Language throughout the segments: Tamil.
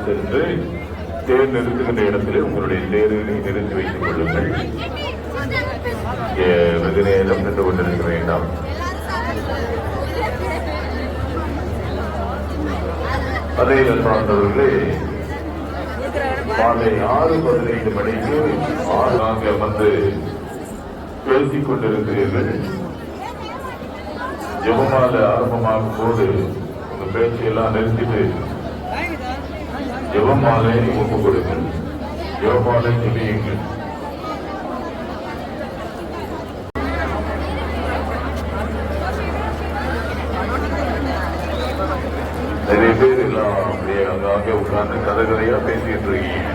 சென்று தேர் நிறுத்துகின்ற இடத்திலே உங்களுடைய தேர்களை நிறுத்தி வைத்துக் கொள்ளுங்கள். வெகு நேரம் சென்று கொண்டிருக்க வேண்டாம். அதே சார்ந்தவர்களே, மாலை 6:15 மணிக்கு ஆங்காங்கே வந்து பேசிக் கொண்டிருக்கிறீர்கள். ஜெபமால ஆரம்பமாகும் போது உங்க பேச்சையெல்லாம் நிறுத்திட்டு ஜெபமாலை ஒப்பு கொடுங்கள். ஜெபமாலை சொல்லியுங்கள். நிறைய பேர் எல்லாம் அப்படியே அங்கே உட்கார்ந்து கதையா பேசிட்டு இருக்கீங்க.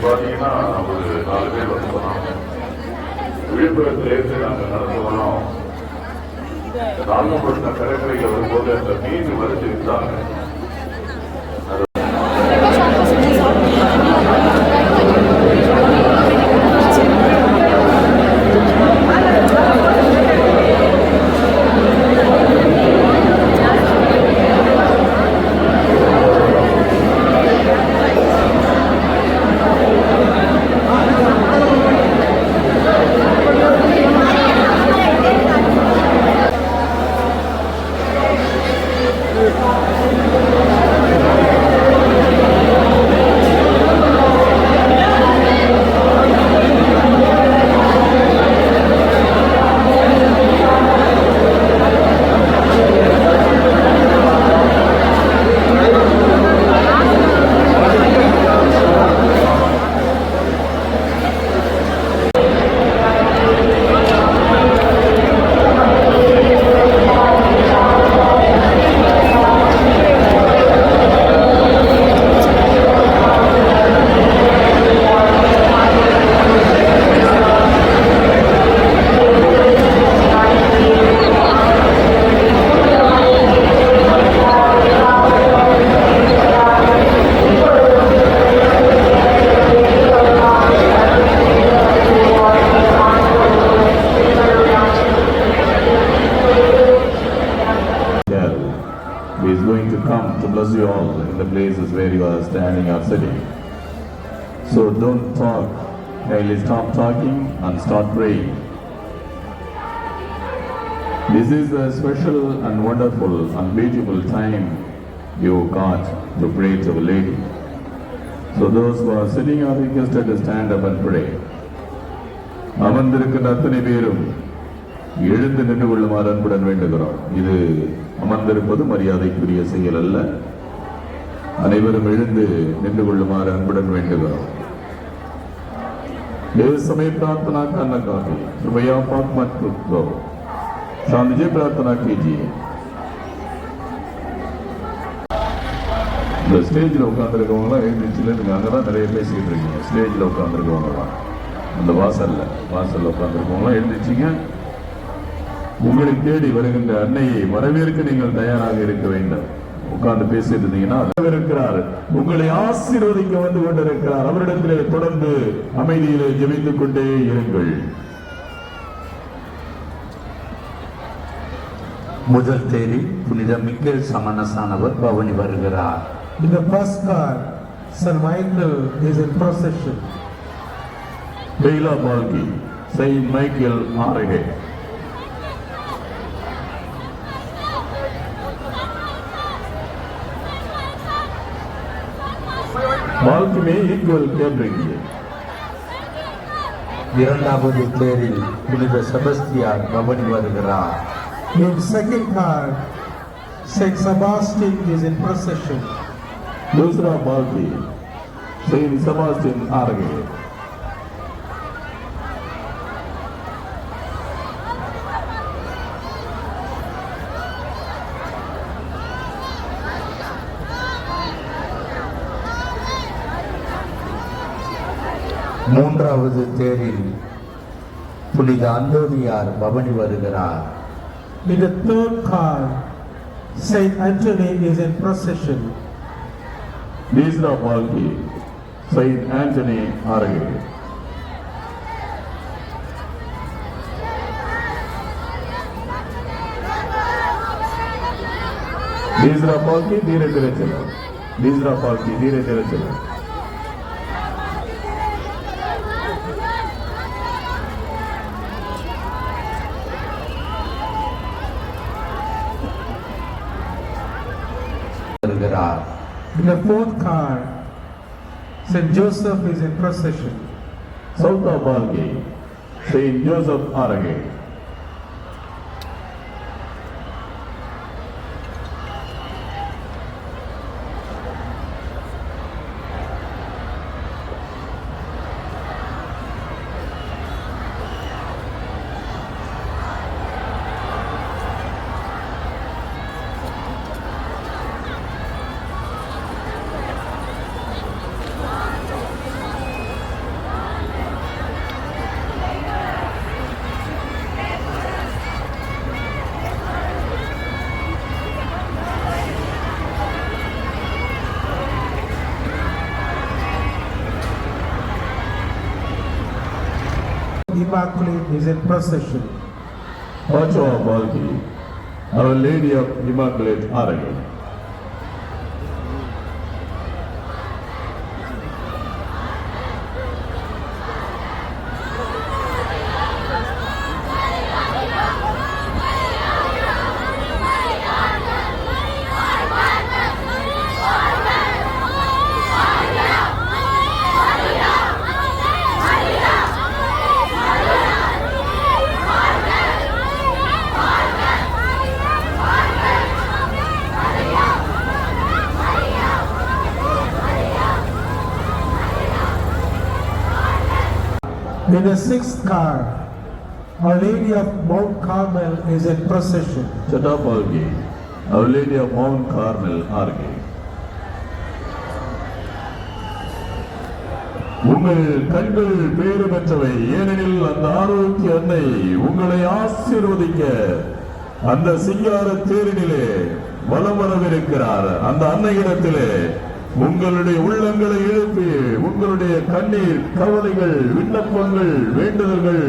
பாத்தீங்கன்னா ஒரு 4 பேர் வந்து சொன்னாங்க, விழுப்புரத்திலேருந்து நாங்கள் நடந்து வரோம், நாகப்பட்டினம் கடற்கரையில் வரும்போது அந்த மீன் வரைச்சு இருந்தாங்க. is going to come to bless you all in the places where you are standing or sitting. So don't talk, kindly stop talking and start praying. This is a special and wonderful and beautiful time you got to pray to Our Lady. So those who are sitting are requested to stand up and pray. அமர்ந்திருக்கின்ற அத்தனை பேரும் எழுந்து நின்று கொள்ளுமாறு அன்புடன் வேண்டுகிறோம். இது அமர்ந்திருப்பது மரியாதைக்குரிய செயல் அல்ல. அனைவரும் எழுந்து நின்று கொள்ளுமாறு அன்புடன் வேண்டுகிறோம். इस समय प्रार्थना करना काफी, कृपया पाक मत करो, शांति से प्रार्थना कीजिए. இந்த ஸ்டேஜில் உட்காந்துருக்கவங்களாம் எழுந்திரிச்சில நீங்கள் அங்கே தான் நிறைய பேசிக்கிட்டு இருக்கீங்க. ஸ்டேஜில் உட்காந்துருக்கவங்களாம் அந்த வாசலில் உட்காந்துருக்கவங்களாம் எழுந்திரிச்சிங்க. உங்களை தேடி வருகின்ற அன்னையை வரவேற்க நீங்கள் தயாராக இருக்க வேண்டும். உட்கார்ந்து பேசிட்டு இருந்தீங்கன்னா இருக்கிறார், உங்களை ஆசீர்வதிக்க வந்து கொண்டிருக்கிறார். அவரிடத்திலே தொடர்ந்து அமைதியிலே ஜெபித்துக் கொண்டே இருங்கள். முதல் தேதி புனித மிக்கேல் சமணசானவர் பவனி வருகிறார். In the first car, Saint Michael is in procession. Bela Balki, Saint Michael Arage. Balki में इक्वल क्या ब्रेकिए. இரண்டாவது தேரில் புனித செபஸ்தியார் பவனி வருகிறார். In second car, Saint Sebastian is in procession. दूसरा बाल्की Saint Sebastian Arage. மூன்றாவது தேரில் புனித அந்தோனியார் பவனி வருகிறார். In the third car, Saint Anthony is in procession. Nisra Palki, Saint Anthony Arage. Nisra Palki, धीरे धीरे चलो. Nisra Palki, धीरे धीरे चलो. வருகிறார். In the fourth car, Saint Joseph is in procession. Sauta Palki, Saint Joseph Arage. Immaculate is in procession. Pachoa Palki, Our Lady of Immaculate Arage. In the sixth car, Our Lady of Mount Carmel is in procession. Chata Palki, Our Lady of Mount Carmel Arage. உங்கள் கண்கள் பேறு பெற்றவை, ஏனெனில் அந்த ஆரோக்கிய அன்னை உங்களை ஆசீர்வதிக்க அந்த சிங்கார தேரினிலே வலம் வரவிருக்கிறார். அந்த அன்னையிடத்திலே உங்களுடைய உள்ளங்களை எழுப்பி உங்களுடைய கண்ணீர், கவலைகள், விண்ணப்பங்கள், வேண்டுதல்கள்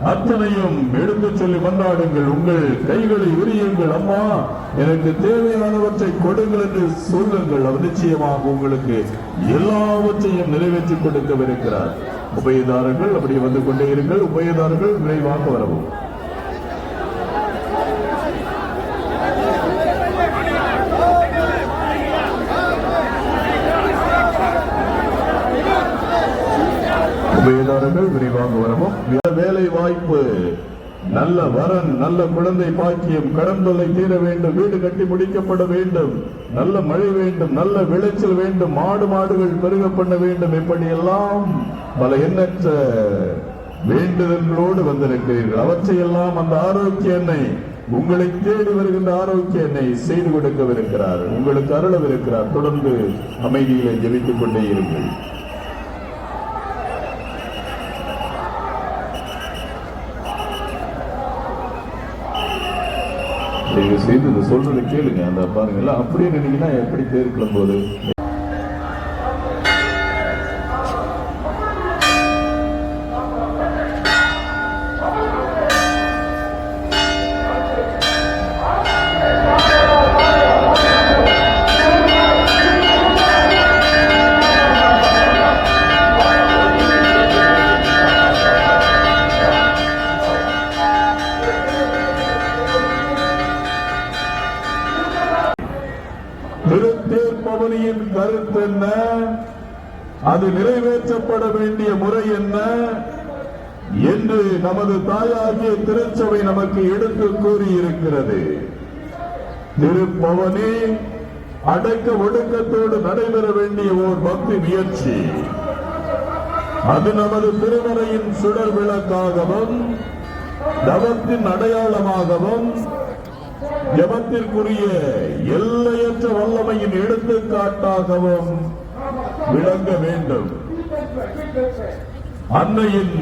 அத்தனையும் எடுத்துச் சொல்லி கொண்டாடுங்கள். உங்கள் கைகளை உரியுங்கள். அம்மா, எனக்கு தேவையானவற்றை கொடுங்கள் என்று சொல்லுங்கள். அவர் நிச்சயமாக உங்களுக்கு எல்லாவற்றையும் நிறைவேற்றி கொடுக்கவிருக்கிறார். உபயதாரர்கள் அப்படியே வந்து கொண்டே இருங்கள். உபயதாரர்கள் விரைவாக வரவும். உபயதாரர்கள் விரைவாக வரவும். வேலை வாய்ப்பு, நல்ல வரன், நல்ல குழந்தை பாக்கியம், கடன் தொல்லை தீர வேண்டும், வீடு கட்டி முடிக்கப்பட வேண்டும், நல்ல மழை வேண்டும், நல்ல விளைச்சல் வேண்டும், மாடுகள் பெருக பண்ண வேண்டும். இப்படியெல்லாம் பல எண்ணற்ற வேண்டுதல்களோடு வந்திருக்கிறீர்கள். அவற்றையெல்லாம் அந்த ஆரோக்கிய எண்ணெய், உங்களை தேடி வருகின்ற ஆரோக்கிய எண்ணெய் செய்து கொடுக்கவிருக்கிறார், உங்களுக்கு அருளவிருக்கிறார். தொடர்ந்து அமைதியிலே ஜெபித்துக் கொண்டே இருங்கள். செய்து சொல்றதை கேளுங்க. அந்த பாருங்க, அப்படியே நினைங்கன்னா எப்படி தேர் கிளம்போது. திருத்தேர்பவனியின் கருத்து என்ன, அது நிறைவேற்றப்பட வேண்டிய முறை என்ன என்று நமது தாயாகிய திருச்சபை நமக்கு எடுத்து கூறியிருக்கிறது. திருப்பவனி அடக்க ஒடுக்கத்தோடு நடைபெற வேண்டிய ஓர் பக்தி முயற்சி. அது நமது திருமறையின் சுடர் விளக்காகவும் தவத்தின் அடையாளமாகவும் ஜபத்திற்குரிய எல்லையற்ற வல்லமையின் எடுத்துக்காட்டாகவும் விளங்க வேண்டும். அன்னையின்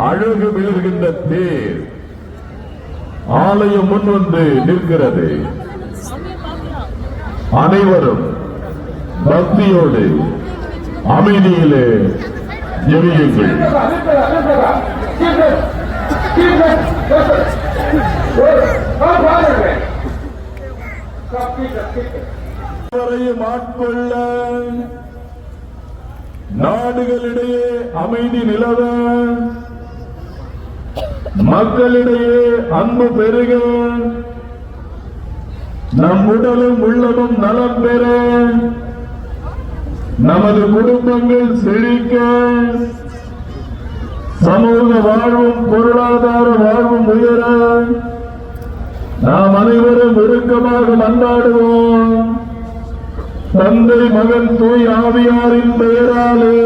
அழகு விழுகின்ற தேர் ஆலயம் முன் வந்து நிற்கிறது. அனைவரும் பக்தியோடு அமைதியிலே ஜெபியுங்கள். வரையும் ஆட்கொள்ள நாடுகளிடையே அமைதி நிலவ மக்களிடையே அன்பு பெருக நம் உடலும் உள்ளமும் நலம் பெற நமது குடும்பங்கள் செழிக்க சமூக வாழ்வும் பொருளாதார வாழ்வும் உயர நாம் அனைவரும் இறுக்கமாக மன்றாடுவோம். தந்தை மகன் தூய் ஆவியாரின் பெயராலே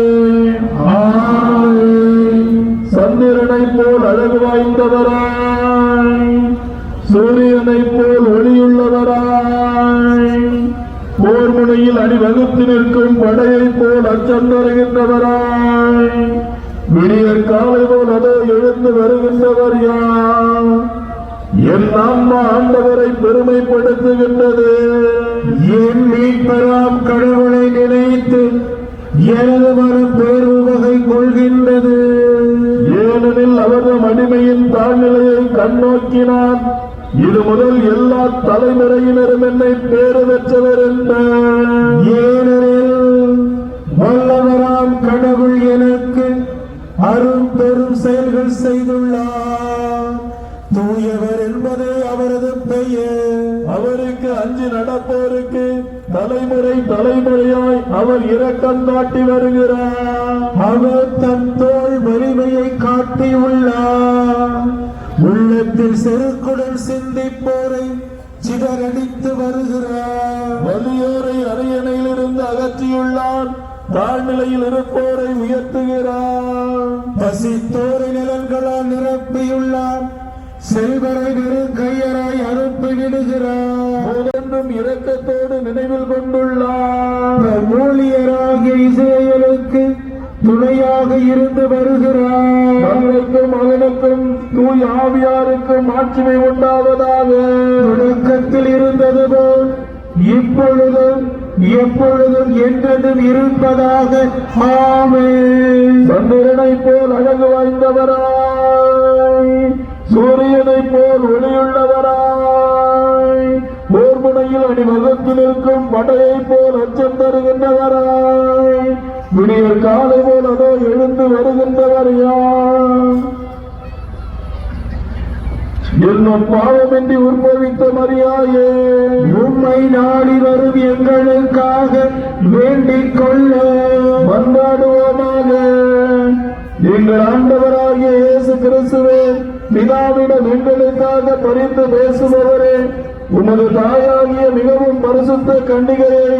ஆமென். சந்திரனை போல் அழகு வாய்ந்தவராய், சூரியனை போல் ஒளியுள்ளவராய், போர் முனையில் அணிவகுத்து நிற்கும் படையை போல் அச்சம் தருகின்றவராய், விடியற் காலை போல் அதோ எழுந்து வருகின்றவர் யார்? என் ஆன்மா ஆண்டவரை பெருமைப்படுத்துகின்றது. என் மீட்பராம் கடவுளை நினைத்து எனது மனம் பேரு வகை கொள்கின்றது. ஏனெனில் அவரது அடிமையின் தாழ்நிலையை கண்ணோக்கினான். இது முதல் எல்லா தலைமுறையினரும் என்னை பேறு பெற்றவர் என்றார். ஏனெனில் வல்லவராம் கடவுள் எனக்கு அரும் பெரும் செயல்கள் செய்துள்ளார். தூயவர் என்பதே அவரது பெயர். அவருக்கு அஞ்சு நடப்போருக்கு தலைமுறை தலைமுறையாய் அவர் இரக்கம் காட்டி வருகிறார். அவர் தன் தோள் வலிமையை காட்டியுள்ளார். உள்ளத்தில் செருக்குடன் சிந்திப்போரை சிதறடித்து வருகிறார். வலியோரை அரியணையிலிருந்து அகற்றியுள்ளார். தாழ்நிலையில் இருப்போரை உயர்த்துகிறார். பசித்தோரை நிலங்களால் நிரப்பியுள்ளார். செல்வரை நெருங்கையராய் அனுப்பிவிடுகிறார். என்றும் இரக்கத்தோடு நினைவில் கொண்டுள்ளார். ஊழியராகிய இஸ்ரவேலுக்கு துணையாக இருந்து வருகிறார். தந்தைக்கும் மகனுக்கும் தூய் ஆவியாருக்கும் மாட்சிமை உண்டாவதாக. தொடக்கத்தில் இருந்தது போல் இப்பொழுதும் எப்பொழுதும் என்றதும் இருப்பதாக. ஆமென். சந்திரனை போல் அழகு வாய்ந்தவராய், சூரியனை போல் ஒளியுள்ளவராய், போர் முனையில் அணிவகுத்து நிற்கும் படையை போல் அச்சம் தருகின்றவராய், விடியற் காலை போல் அதோ எழுந்து வருகின்றவர் யார்? என்னும் பாவமின்றி உற்பவித்த மரியாயே, உம்மை நாடி வரும் எங்களுக்காக வேண்டிக் கொள்ள மன்றாடுவோமாக. எங்கள் ஆண்டவராகிய இயேசு கிறிஸ்துவே, பிதாவிடம் எங்களுக்காக பரிந்து பேசுபவரே, உமது தாயாகிய மிகவும் பரிசுத்த கன்னிகையை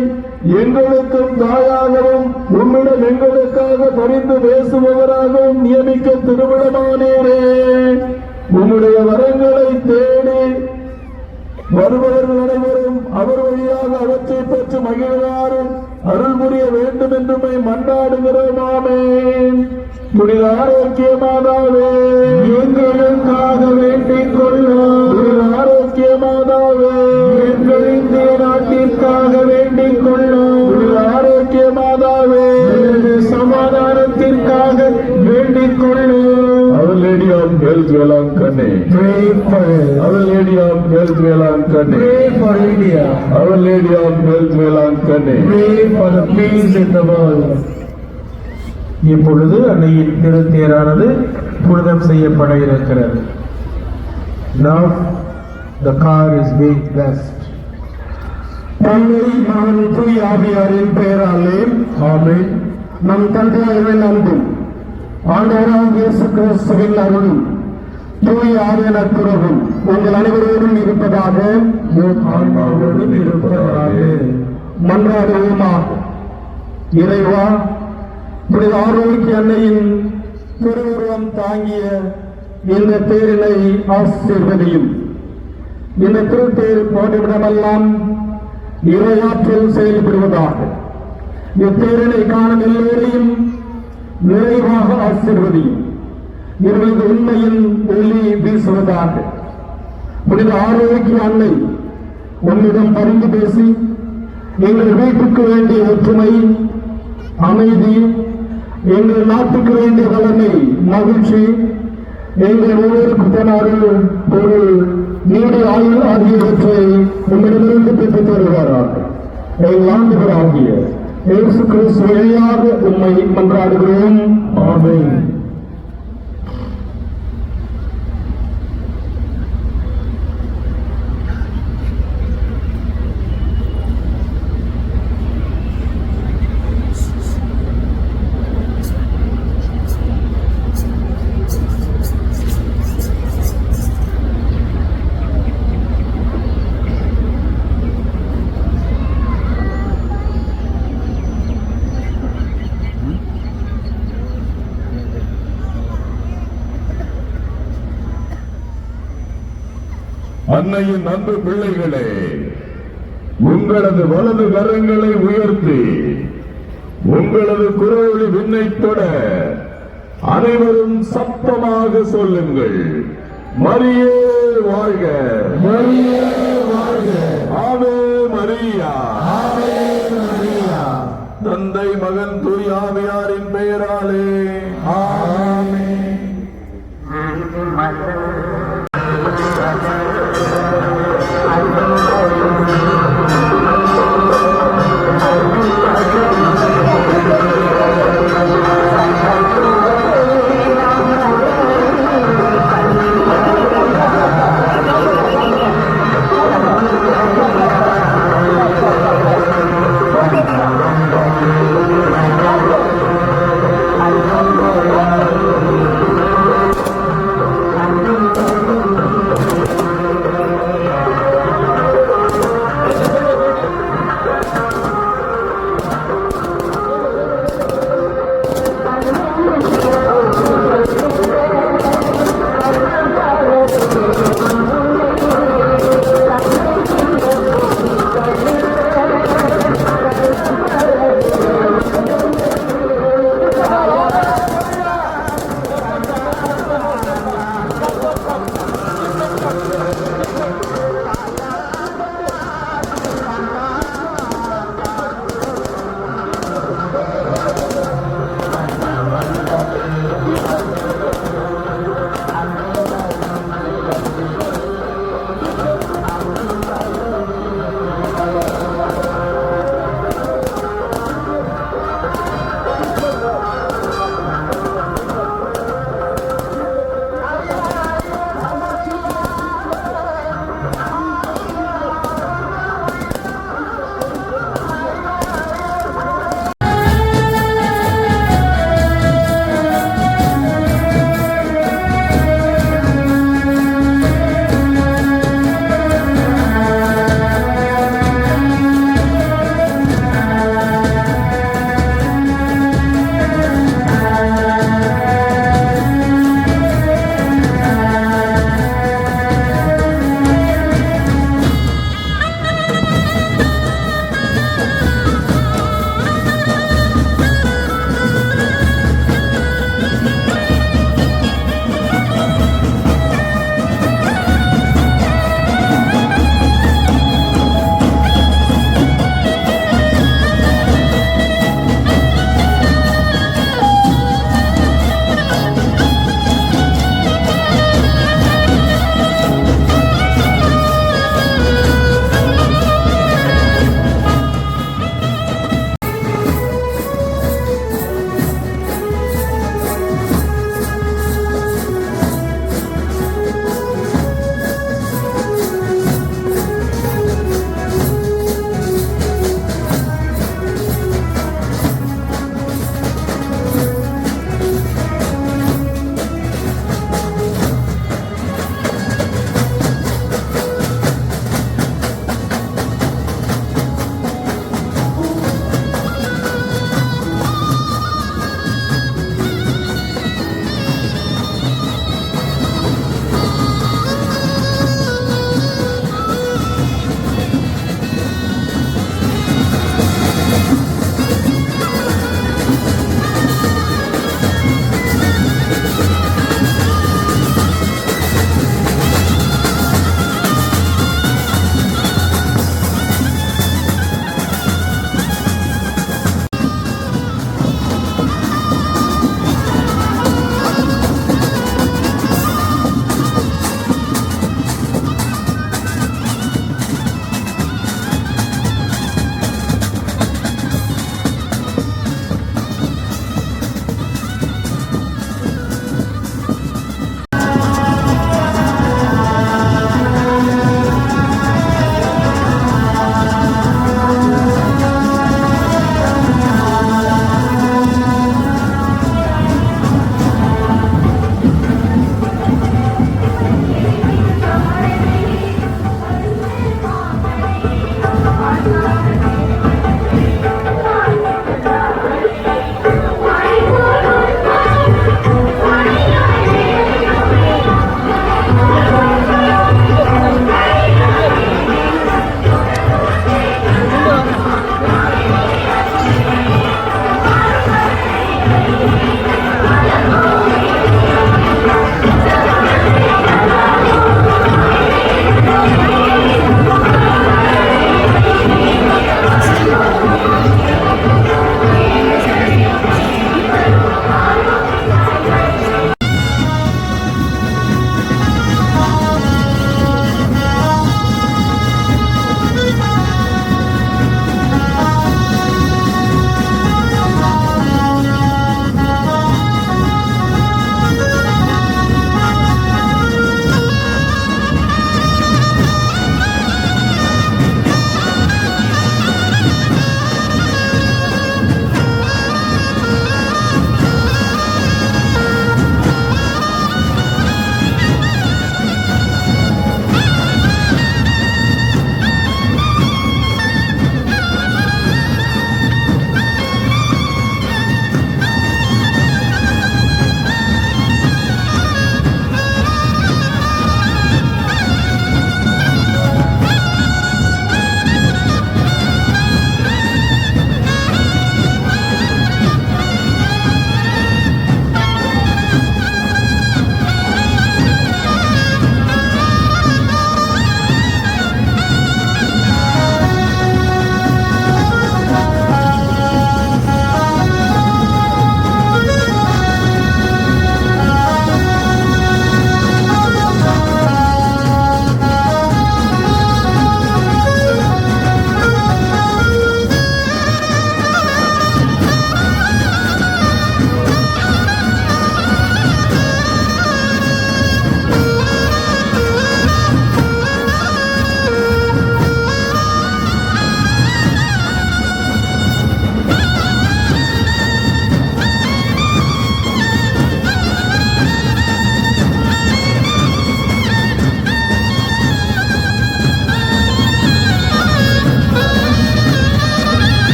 எங்களுக்கும் தாயாகவும் உம்மிடம் எங்களுக்காக பரிந்து பேசுபவராகவும் நியமிக்க திருவிழமானேரே. உம்முடைய வரங்களை தேடி வருபவர்கள் அனைவரும் அவர் வழியாக அவற்றை பெற்று மகிழ்வாரும் அருள் புரிய வேண்டும் என்று மன்றாடுகிறோம். ஆமென். புனித ஆரோக்கிய மாதாவே, எங்களுக்காக வேண்டிக் கொள்ளும். புனித ஆரோக்கிய மாதாவே, எங்கள் இந்திய நாட்டிற்காக வேண்டிக் கொள்ளும். புனித ஆரோக்கிய மாதாவே, சமாதானத்திற்காக வேண்டிக் கொள்ளும். Our Lady of Health Velankane, pray for us. Our Lady of Health Velankane, pray for India. Our Lady of Health Velankane, pray for the peace in the world. இப்பொழுது அன்னையின் திருத்தேரானது புனிதம் செய்யப்பட இருக்கிறது. Now the car is being blessed. தந்தை மகன் தூய் ஆவியாரின் பெயராலே ஆமென். நம் தந்தையாரின் அன்பும் ஆண்டவராகிய இயேசு கிறிஸ்துவின் அருளும் தூய் ஆவியின் நட்புறவும் உங்கள் அனைவரோடும் இருப்பதாக, ஆன்மாவோடும் இருப்பதாக. மன்றாடுவோமா. இறைவா, புனித ஆரோக்கிய அன்னையின் திருவுருவம் தாங்கிய இந்த தேரினை ஆசீர்வதியும். இந்த திருத்தேர் போன்றவிடமெல்லாம் இறையாற்றல் செயல்படுவதாக. இத்தேரினை காணும் எல்லோரையும் நிறைவாக ஆசீர்வதியும். இவர்களது உண்மையின் ஒளி வீசுவதாக. புனித ஆரோக்கிய அன்னை உன்னிடம் பரிந்து பேசி எங்கள் வீட்டுக்கு வேண்டிய ஒற்றுமை, அமைதி, எங்கள் நாட்டுக்கு வேண்டிய வளமை, மகிழ்ச்சி, எங்கள் ஒவ்வொருக்கு தனாறு பொருள், நீடி ஆயுள் ஆகியவற்றை உங்களிடமிருந்து பெற்றுத் தருவாராக. எங்கள் ஆண்டுகளாகிய இயேசு கிறிஸ்து வழியாக உம்மை மன்றாடுகிறோம். ஆமென். அன்னையின் அன்பு பிள்ளைகளே, உங்களது வலது கரங்களை உயர்த்தி உங்களது குரலொலி விண்ணை தொட அனைவரும் சத்தமாக சொல்லுங்கள். மரியே வாழ்க, மரியே வாழ்க. ஆவே மரியா. ஆவே மரியா. தந்தை, மகன், தூய் ஆவியாரின் பெயராலே ஆமென். Thank you.